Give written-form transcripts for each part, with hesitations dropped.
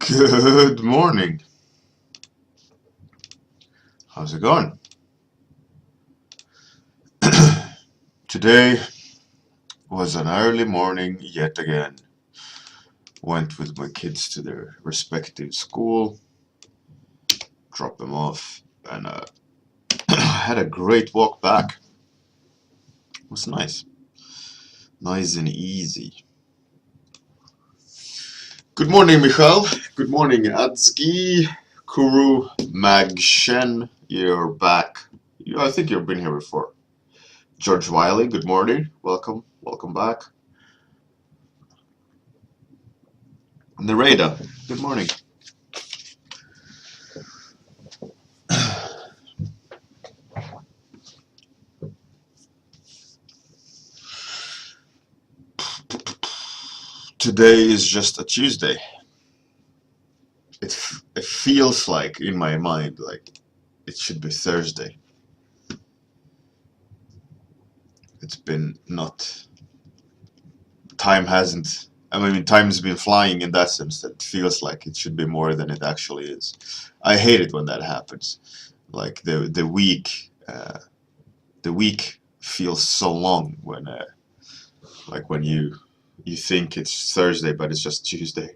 Good morning. How's it going? Today was an early morning yet again. Went with my kids to their respective school, dropped them off, and had a great walk back. It was nice. Nice and easy. Good morning, Michal. Good morning, Adski, Kuru, Magshen. You're back. I think you've been here before. George Wiley, good morning. Welcome. Welcome back. Nareda, good morning. Today is just a Tuesday. It feels like in my mind like it should be Thursday. It's been not. Time hasn't. I mean, time's been flying in that sense that it feels like it should be more than it actually is. I hate it when that happens. Like the week feels so long when like when you think it's Thursday but it's just Tuesday.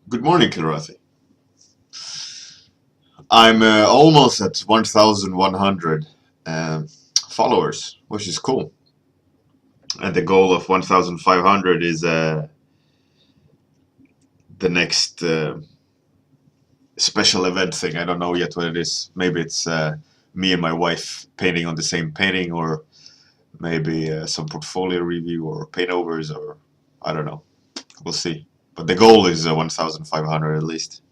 Good morning, Kirathi. I'm almost at 1,100 followers, which is cool. And the goal of 1,500 is the next special event thing. I don't know yet what it is. Maybe it's me and my wife painting on the same painting, or maybe some portfolio review or paintovers, or I don't know. We'll see. But the goal is 1,500 at least.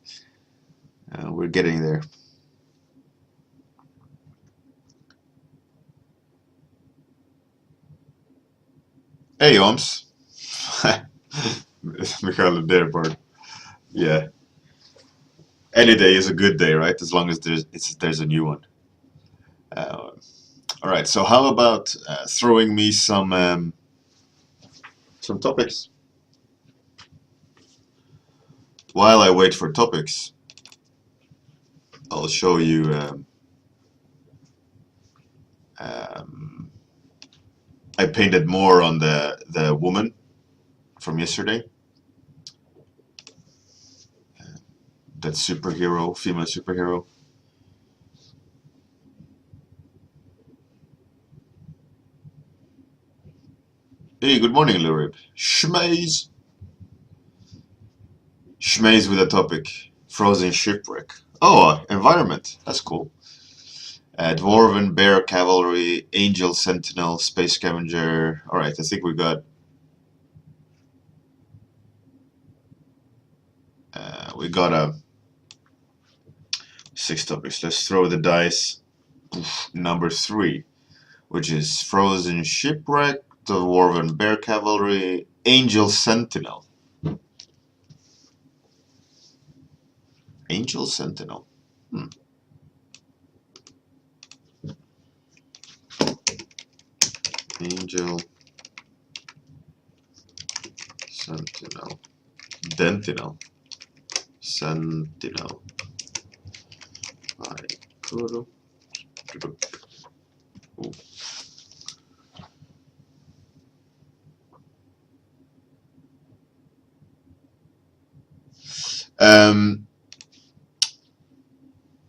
We're getting there. Hey, Oms. Michael Dearborn. Yeah. Any day is a good day, right? As long as there's a new one. All right. So how about throwing me some topics? While I wait for topics, I'll show you. I painted more on the woman from yesterday. That superhero, female superhero. Hey, good morning, Lurib. Schmaze. Schmaze with a topic. Frozen shipwreck. Oh, environment. That's cool. Dwarven Bear Cavalry, Angel Sentinel, Space Scavenger. Alright, I think we got a 6 topics. Let's throw the dice. Number 3, which is Frozen Shipwreck, Dwarven Bear Cavalry, Angel Sentinel. Angel Sentinel. Angel Sentinel. Dentinel. Sentinel. Ooh.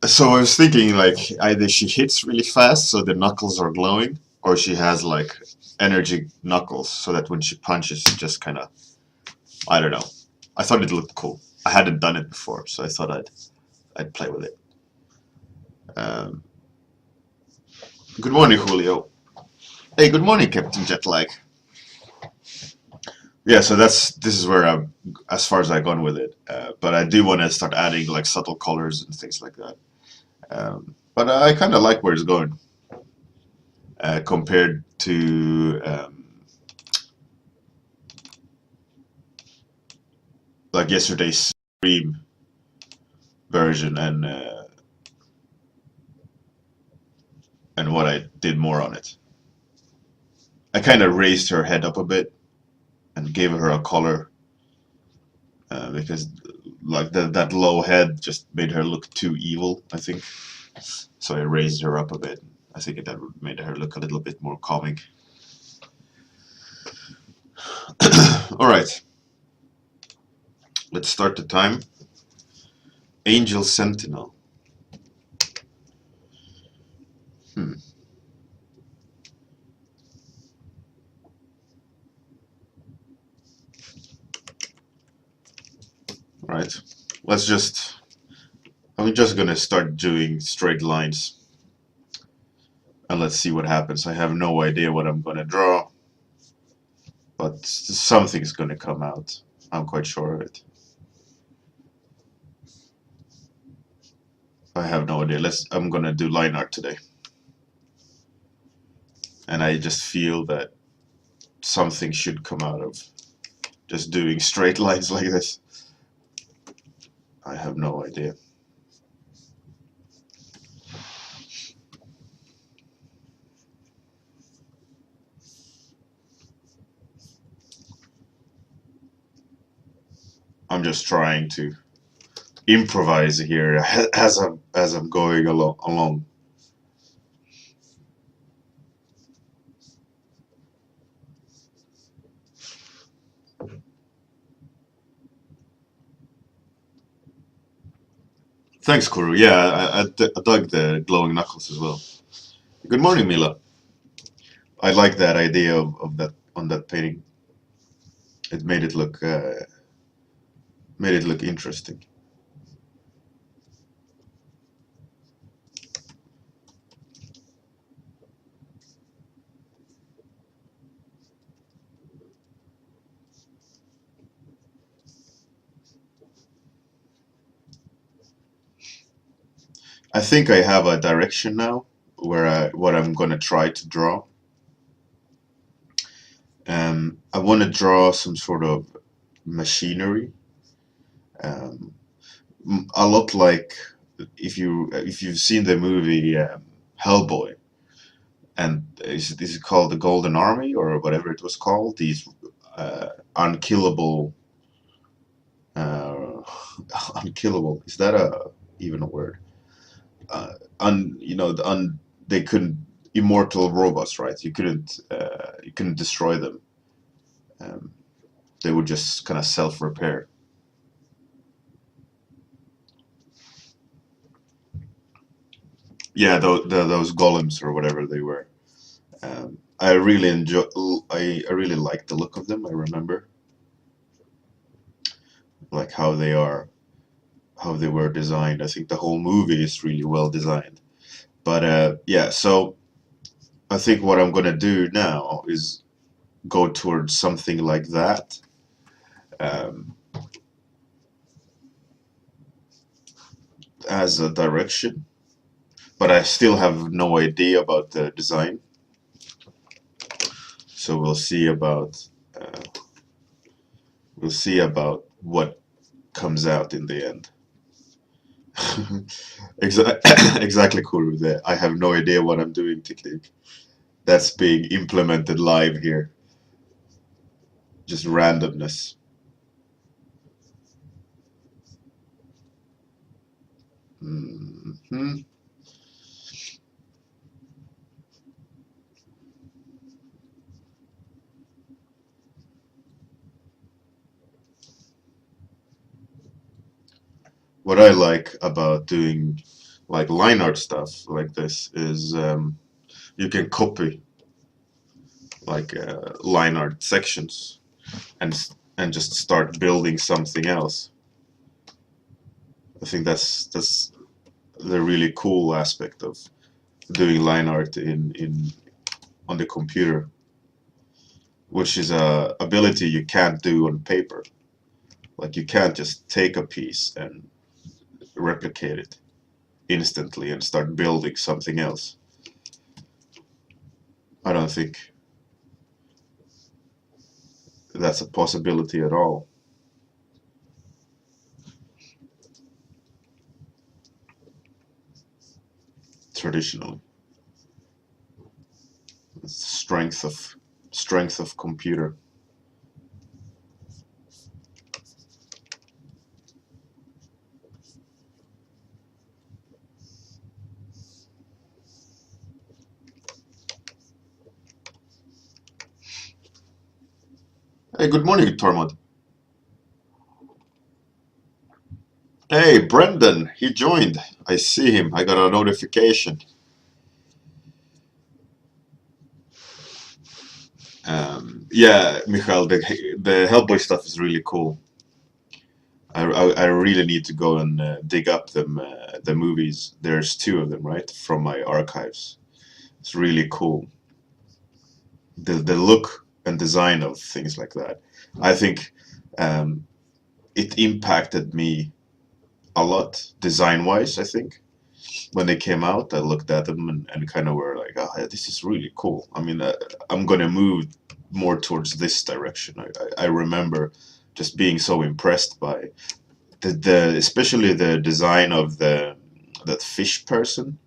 So I was thinking, like, either she hits really fast so the knuckles are glowing, or she has like energy knuckles so that when she punches it just kind of, I don't know. I thought it looked cool. I hadn't done it before, so I thought I'd play with it. Good morning, Julio. Hey, good morning, Captain Jetlag. Yeah, so this is where I'm, as far as I've gone with it. But I do want to start adding like subtle colors and things like that. But I kind of like where it's going compared to like yesterday's stream version and what I did more on it. I kind of raised her head up a bit and gave her a color because like that low head just made her look too evil, I think. So I raised her up a bit. I think that made her look a little bit more comic. All right, let's start the time. Angel Sentinel. Hmm. All right, let's just. I'm just gonna start doing straight lines, and let's see what happens. I have no idea what I'm gonna draw, but something's gonna come out. I'm quite sure of it. I have no idea. I'm gonna do line art today. And I just feel that something should come out of just doing straight lines like this. I have no idea. I'm just trying to improvise here as I'm going along. Thanks, Kuru. Yeah, I dug the glowing knuckles as well. Good morning, Mila. I like that idea of that on that painting. It made it look interesting. I think I have a direction now where what I'm gonna try to draw. I want to draw some sort of machinery, um, a lot like if you've seen the movie Hellboy, and is it called the Golden Army or whatever it was called? These unkillable, uh, unkillable. Is that a even a word? You know, they couldn't immortal robots, right? You couldn't destroy them. Um, they would just kind of self-repair. Yeah, those golems or whatever they were. I really enjoy. I really like the look of them. I remember like how they were designed. I think the whole movie is really well designed. But yeah, so I think what I'm gonna do now is go towards something like that. Um, as a direction, but I still have no idea about the design. So uh, we'll see about what comes out in the end. Exactly, Kuru. I have no idea what I'm doing technique. That's being implemented live here. Just randomness. Hmm. What I like about doing like line art stuff like this is you can copy like line art sections and just start building something else. I think that's the really cool aspect of doing line art in on the computer, which is a ability you can't do on paper. Like you can't just take a piece and replicate it instantly and start building something else. I don't think that's a possibility at all traditionally. It's strength of computer. Hey, good morning, Tormod. Hey, Brendan, he joined. I see him. I got a notification. Yeah, Michael, the Hellboy stuff is really cool. I really need to go and dig up the movies. There's two of them, right, from my archives. It's really cool. The look and design of things like that. I think um, it impacted me a lot design wise. I think when they came out, I looked at them and kind of were like, oh, this is really cool. I mean, I'm gonna move more towards this direction. I remember just being so impressed by the especially the design of the that fish person,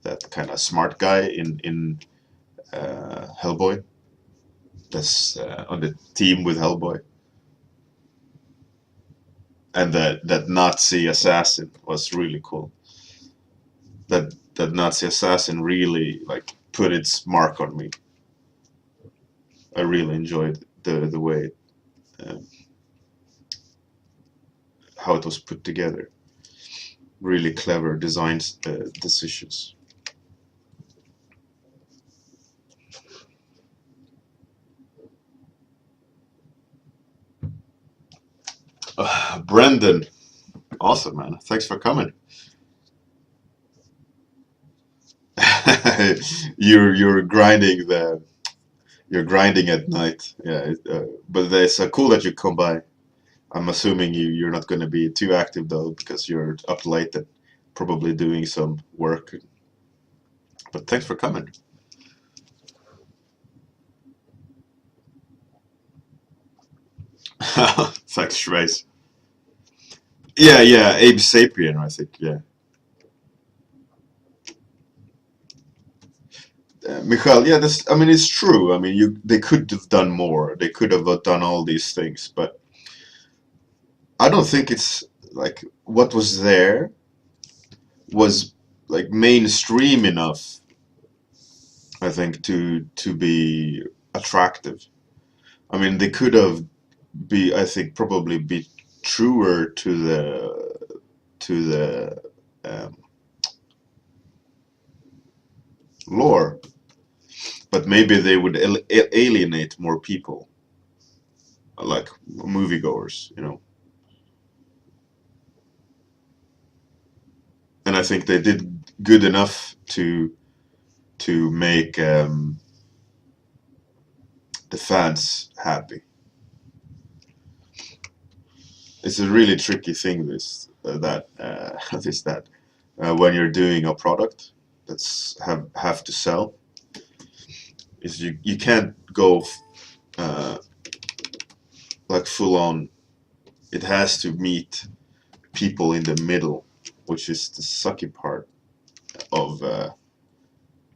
that kind of smart guy in Hellboy. That's on the team with Hellboy, and that Nazi assassin was really cool. That Nazi assassin really like put its mark on me. I really enjoyed the way uh, how it was put together. Really clever design decisions. Brendan, awesome man. Thanks for coming. You're grinding the you're grinding at night. Yeah, but it's cool that you come by. I'm assuming you're not going to be too active though because you're up late and probably doing some work. But thanks for coming. Thanks, Trace. Yeah, Abe Sapien, I think. Yeah, Michael. Yeah, that's. I mean, it's true. I mean, they could have done more. They could have done all these things, but I don't think it's like what was there was like mainstream enough. I think to be attractive. I mean, they could have be. I think probably be truer to the um, lore, but maybe they would alienate more people, like moviegoers, you know. And I think they did good enough to make the fans happy. It's a really tricky thing. This that this that when you're doing a product that's have to sell, is you can't go uh, like full on. It has to meet people in the middle, which is the sucky part of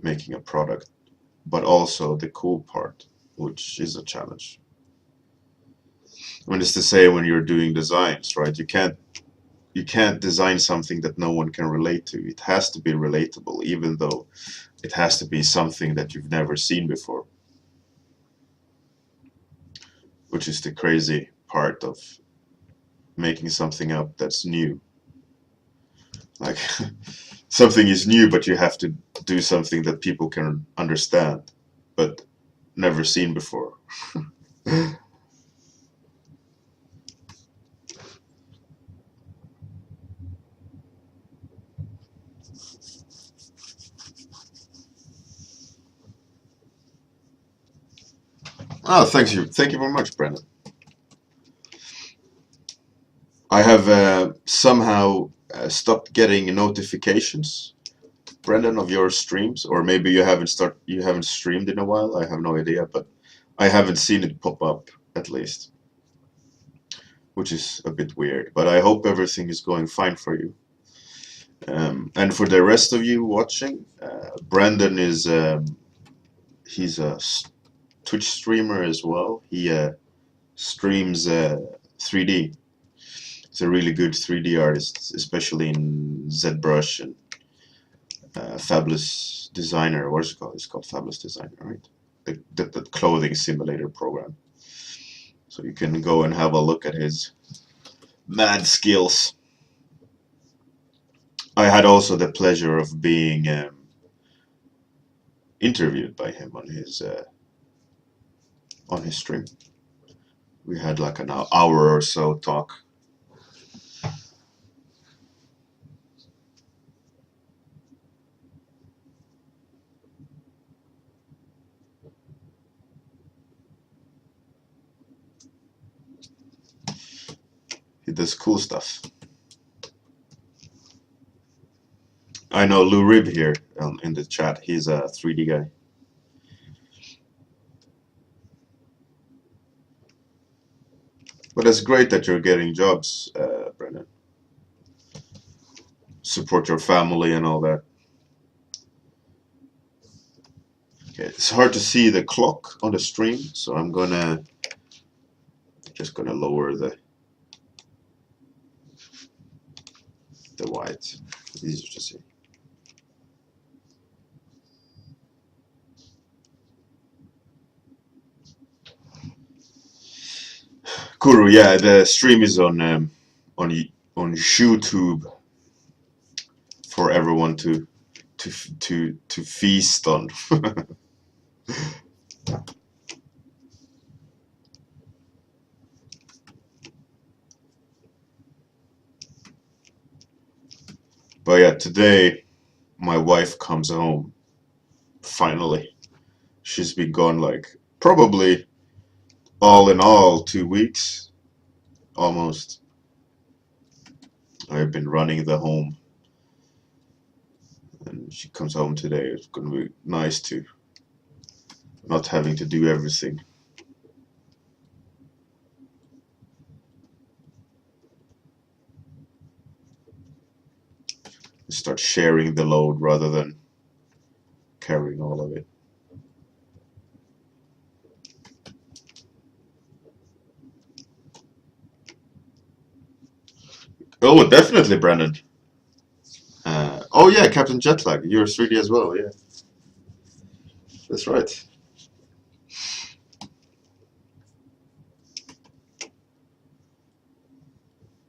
making a product, but also the cool part, which is a challenge. I mean, it's the same when you're doing designs, right? You can't design something that no one can relate to. It has to be relatable, even though it has to be something that you've never seen before, which is the crazy part of making something up that's new. Like something is new, but you have to do something that people can understand, but never seen before. Oh, thank you very much, Brandon. I have somehow stopped getting notifications, Brendan, of your streams, or maybe you haven't streamed in a while. I have no idea, but I haven't seen it pop up at least, which is a bit weird. But I hope everything is going fine for you. And for the rest of you watching, Brandon is he's a Twitch streamer as well. He streams 3D. He's a really good 3D artist, especially in ZBrush and Fabulous Designer. What is it called? It's called Fabulous Designer, right? The clothing simulator program. So you can go and have a look at his mad skills. I had also the pleasure of being interviewed by him on his stream. We had like an hour or so talk. He does cool stuff. I know Lou Rib here in the chat. He's a 3D guy. But it's great that you're getting jobs, Brennan. Support your family and all that. Okay, it's hard to see the clock on the stream, so I'm just gonna lower the white. It's easier to see. Kuru, yeah, the stream is on YouTube for everyone to feast on. But yeah, today my wife comes home. Finally, she's been gone like probably all in all 2 weeks, almost. I've been running the home, and she comes home today. It's gonna be nice to not having to do everything. Start sharing the load rather than carrying all of it. Oh, definitely, Brandon. Oh yeah, Captain Jetlag. You're 3D as well, yeah. That's right.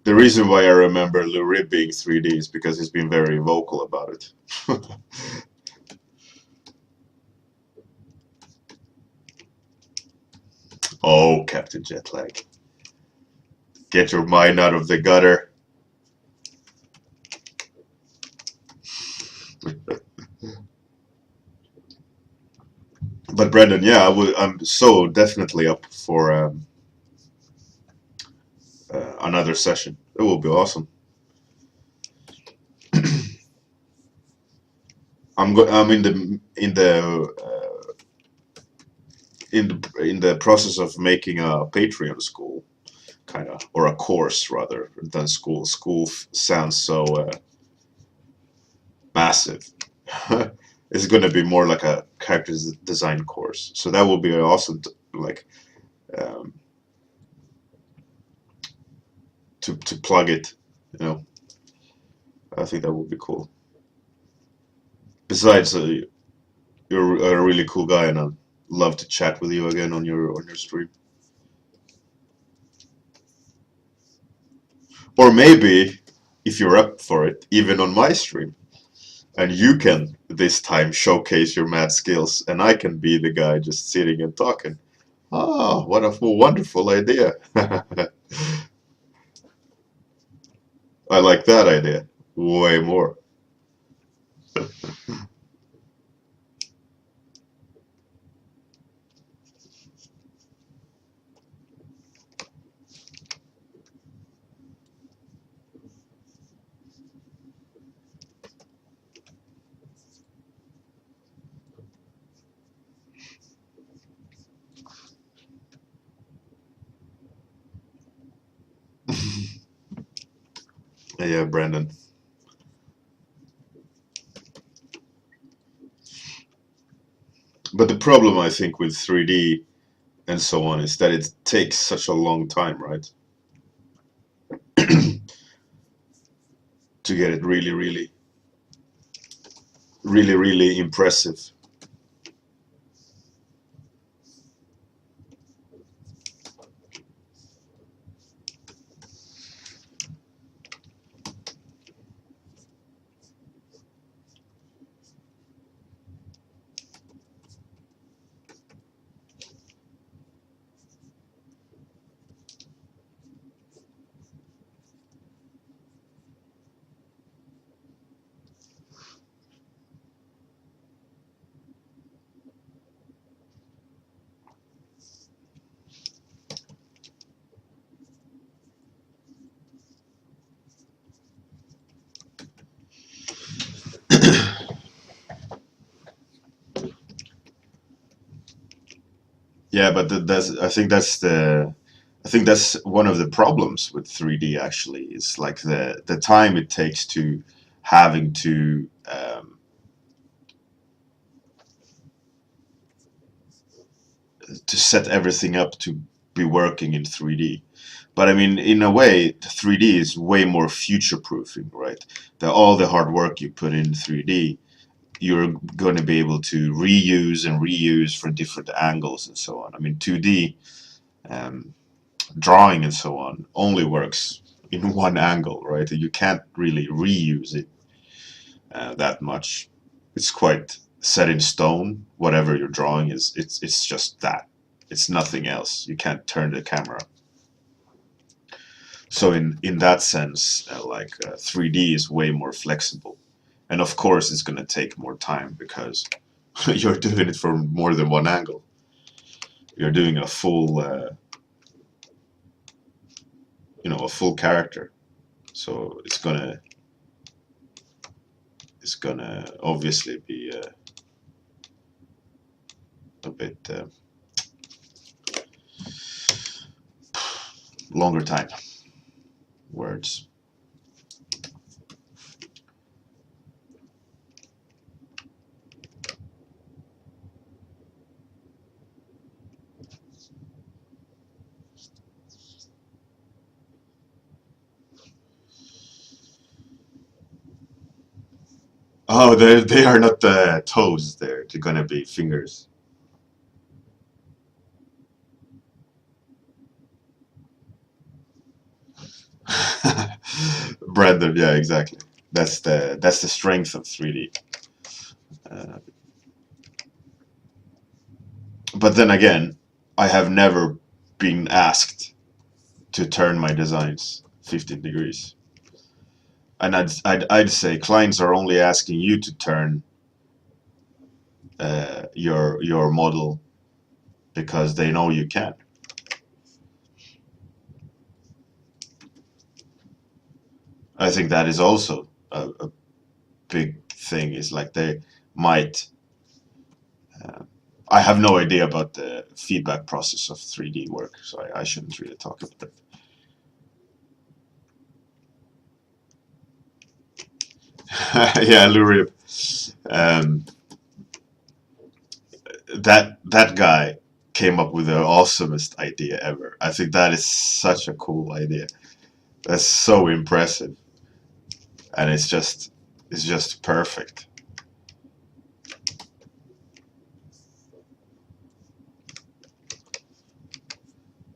The reason why I remember Lou Rib being 3D is because he's been very vocal about it. Oh, Captain Jetlag. Get your mind out of the gutter. But Brendan, yeah, I'm so definitely up for another session. It will be awesome. I'm in the process of making a Patreon school, kind of, or a course rather than school. School sounds so massive. It's going to be more like a character design course, so that will be awesome. Um, to plug it, you know. I think that would be cool. Besides, you're a really cool guy, and I'd love to chat with you again on your stream. Or maybe, if you're up for it, even on my stream. And you can, this time, showcase your mad skills, and I can be the guy just sitting and talking. Oh, what a wonderful idea. I like that idea way more. Yeah, Brandon. But the problem, I think, with 3D and so on is that it takes such a long time, right? To get it really impressive. Yeah, but that's I think that's one of the problems with 3D actually. It's like the time it takes to having to set everything up to be working in 3D. But I mean, in a way, 3D is way more future proofing, right? All the hard work you put in 3D, you're going to be able to reuse and reuse from different angles and so on. I mean, 2D um, drawing and so on only works in one angle, right? You can't really reuse it that much. It's quite set in stone. Whatever you're drawing is, it's just that. It's nothing else. You can't turn the camera. So in that sense, 3D is way more flexible, and of course it's going to take more time because you're doing it from more than one angle. You're doing a full, a full character. So it's gonna obviously be a bit longer time. Words. Oh, they are not toes. They're gonna be fingers. Brandon, yeah, exactly. That's the strength of 3D. Uh, but then again, I have never been asked to turn my designs 15 degrees. And I'd say clients are only asking you to turn your model because they know you can. I think that is also a big thing. Is like they might. Uh, I have no idea about the feedback process of 3D work, so I shouldn't really talk about it. Yeah, Lurib. Um, that guy came up with the awesomest idea ever. I think that is such a cool idea. That's so impressive, and it's just perfect.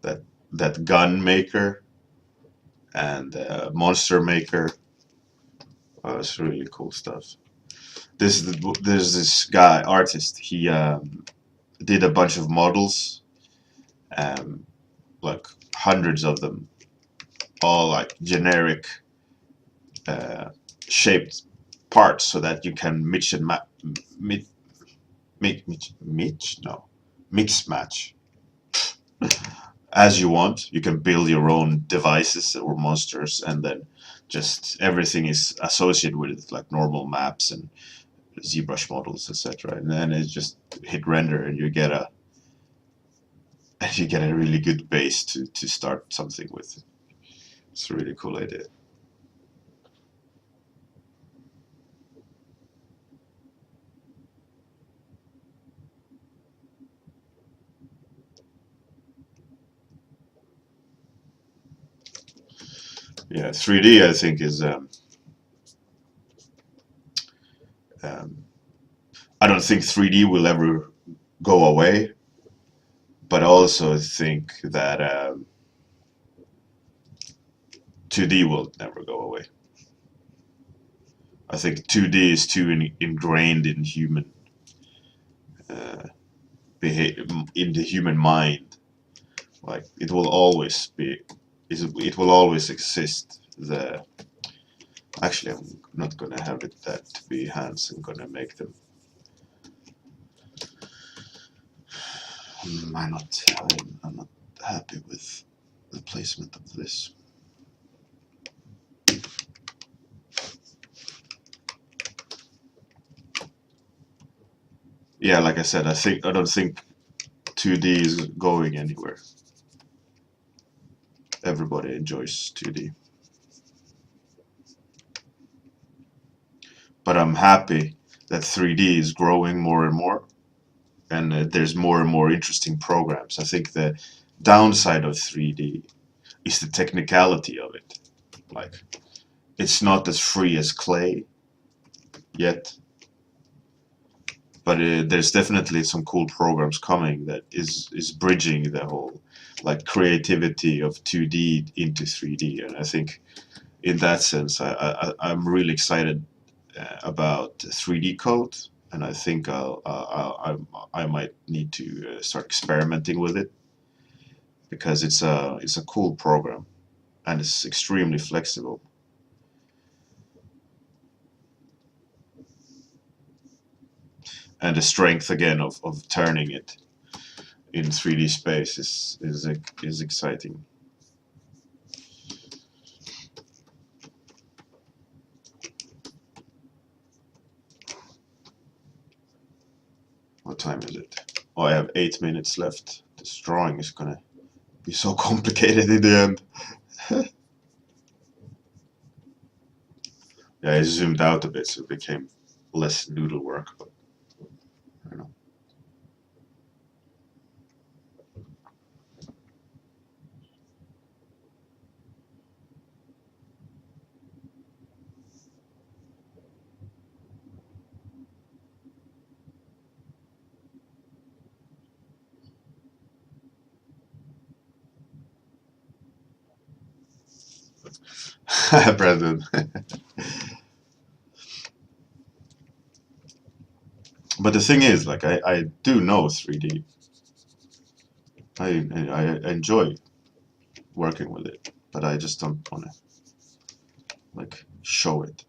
That that gun maker and monster maker. Oh, it's really cool stuff. There's this guy artist. He did a bunch of models, um, like hundreds of them, all like generic uh, shaped parts, so that you can mix and mi mix no mix match as you want. You can build your own devices or monsters, and then just everything is associated with it, like normal maps and ZBrush models, etc. And then it just hit render, and you get a really good base to start something with. It's a really cool idea. Yeah, 3D I think is um, I don't think 3D will ever go away, but I also think that 2D will never go away. I think 2D is too ingrained in human uh, in the human mind. Like it will always be, it will always exist. Actually, I'm not gonna have it that to be hands. I'm gonna make them. I'm not happy with the placement of this. Yeah, like I said, I don't think 2D is going anywhere. Everybody enjoys 2D. But I'm happy that 3D is growing more and more, and there's more and more interesting programs. I think the downside of 3D is the technicality of it. Like, it's not as free as clay yet, but there's definitely some cool programs coming that is bridging the whole like creativity of 2D into 3D, and I think in that sense I'm really excited about 3D code, and I think I might need to start experimenting with it, because it's a cool program and it's extremely flexible. And the strength again of turning it in 3D space is exciting. What time is it? Oh, I have 8 minutes left. This drawing is gonna be so complicated in the end. Yeah, I zoomed out a bit, so it became less noodle work, but I don't know. Brandon. But the thing is, like, I do know 3D. I enjoy working with it, but I just don't want to like show it.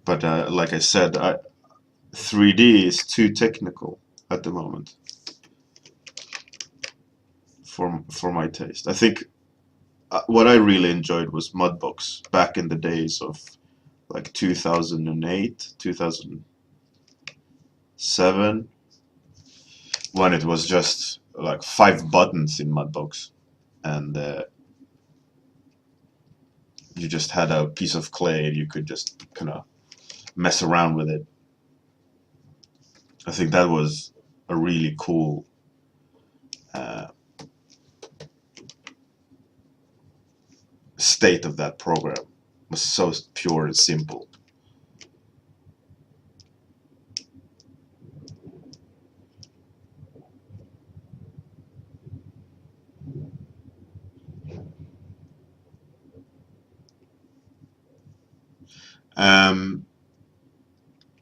But like I said, 3D is too technical at the moment for my taste. I think what I really enjoyed was Mudbox back in the days of like 2008, 2007, when it was just like 5 buttons in Mudbox, and you just had a piece of clay and you could just kind of mess around with it. I think that was a really cool state of that program. It was so pure and simple.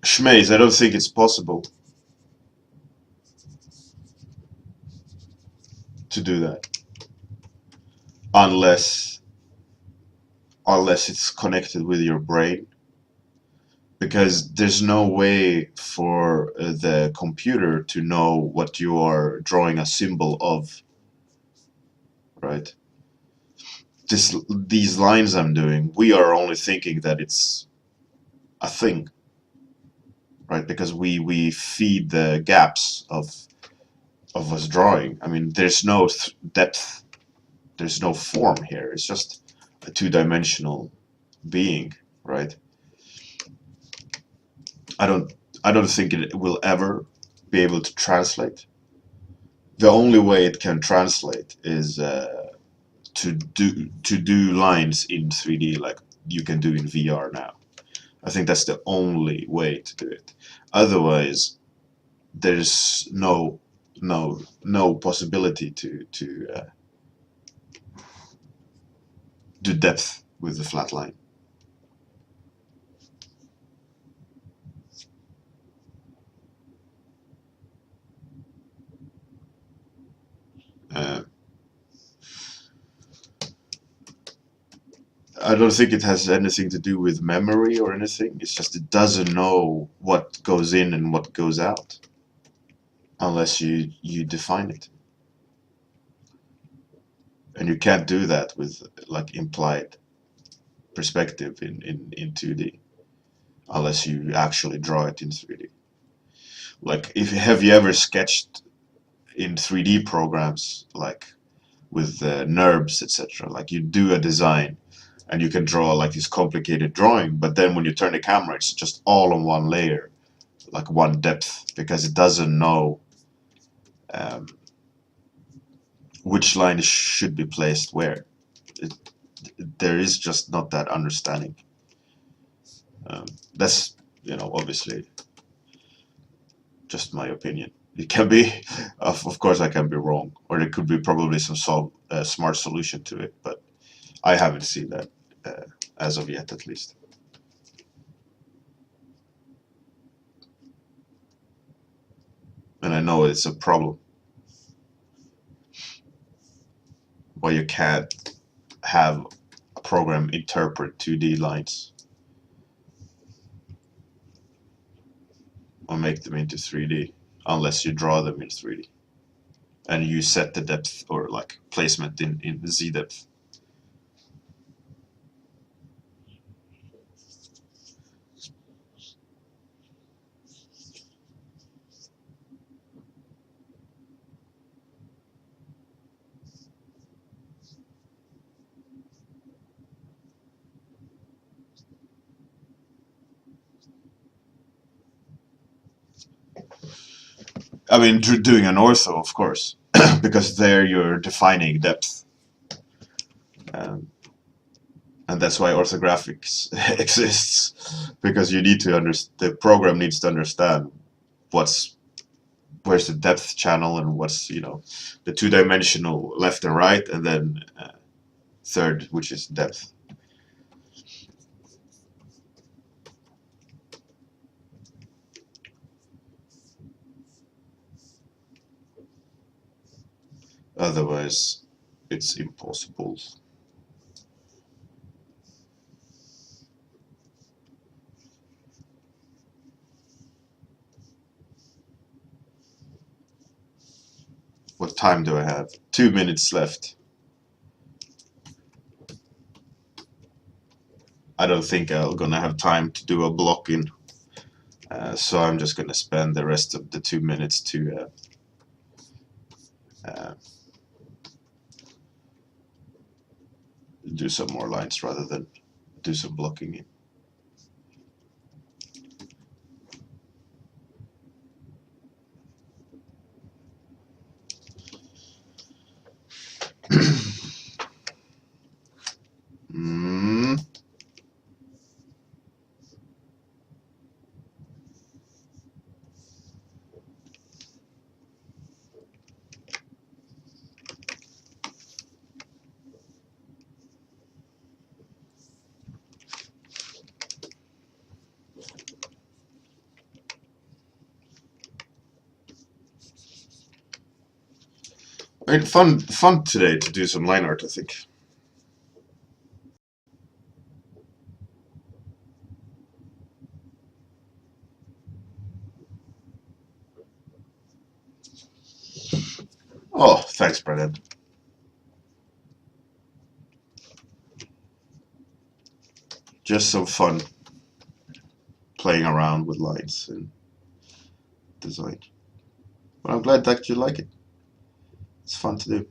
Schmaze, I don't think it's possible to do that unless it's connected with your brain, because there's no way for the computer to know what you are drawing a symbol of, right? These lines I'm doing, we are only thinking that it's a thing, right? Because we feed the gaps of us drawing. I mean, there's no depth, there's no form here. It's just a two-dimensional being, right? I don't think it will ever be able to translate. The only way it can translate is to do lines in 3D like you can do in VR now. I think that's the only way to do it. Otherwise, there's no possibility to do depth with the flat line. I don't think it has anything to do with memory or anything. It's just it doesn't know what goes in and what goes out unless you define it. And you can't do that with like implied perspective in 2D unless you actually draw it in 3D. Like, if have you ever sketched in 3D programs, like with NURBS, etc.? Like, you do a design and you can draw like this complicated drawing, but then when you turn the camera, it's just all on one layer, like one depth, because it doesn't know um, which line should be placed where. It, there is just not that understanding. That's, obviously just my opinion. It can be, of course, I can be wrong, or there could be probably some smart solution to it, but I haven't seen that as of yet, at least. And I know it's a problem why you can't have a program interpret 2D lines or make them into 3D unless you draw them in 3D and you set the depth or like placement in Z depth. I mean, doing an ortho, of course, because there you're defining depth. Um, and that's why orthographics exists, because you need to the program needs to understand where's the depth channel and what's the two-dimensional left and right, and then third, which is depth. Otherwise, it's impossible. What time do I have? 2 minutes left. I don't think I'm gonna have time to do a block-in, so I'm just gonna spend the rest of the 2 minutes to do some more lines rather than do some blocking in. Fun today to do some line art, I think. Oh, thanks, Brennan. Just some fun playing around with lines and design. But I'm glad that you like it. It's fun to do.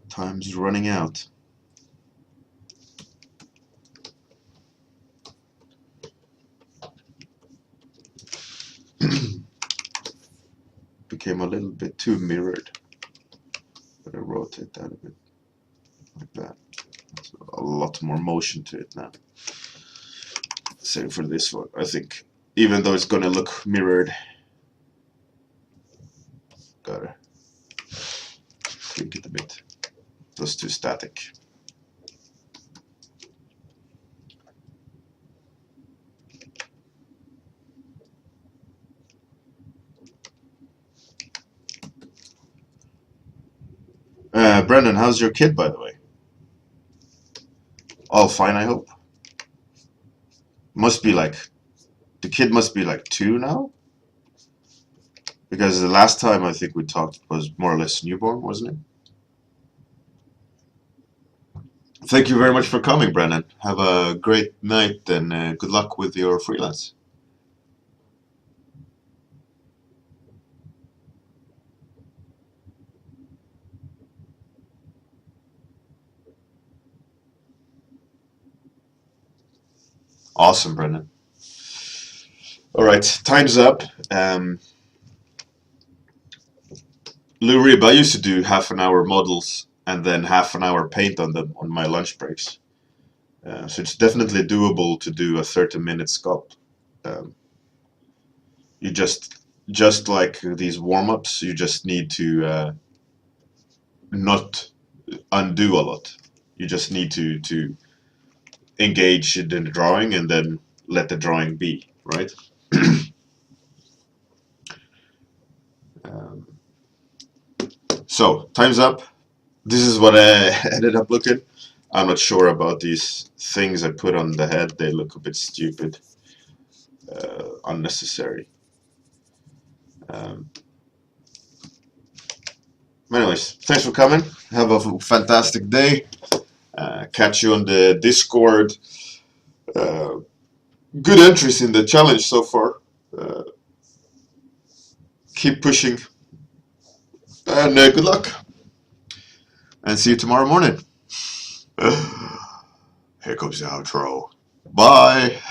Time's running out. Became a little bit too mirrored. But I rotate that a bit like that. There's a lot more motion to it now. Same for this one. I think even though it's gonna look mirrored, gotta tweak it a bit. It was too static. Brendan, how's your kid, by the way? All fine, I hope. Must be like, the kid must be like 2 now? Because the last time I think we talked was more or less newborn, wasn't it? Thank you very much for coming, Brennan. Have a great night and good luck with your freelance. Awesome, Brennan. All right, time's up. Lou Reeb, I used to do half-an-hour models and then half-an-hour paint on them on my lunch breaks. So it's definitely doable to do a 30-minute sculpt. Um, you just like these warm-ups, you just need to not undo a lot. You just need to engage in the drawing and then let the drawing be, right? um, so time's up. This is what I ended up looking. I'm not sure about these things I put on the head. They look a bit stupid, unnecessary. Um, anyways, thanks for coming. Have a fantastic day. Catch you on the Discord. Uh, good entries in the challenge so far. Uh, keep pushing. And good luck. And see you tomorrow morning. Here comes the outro. Bye.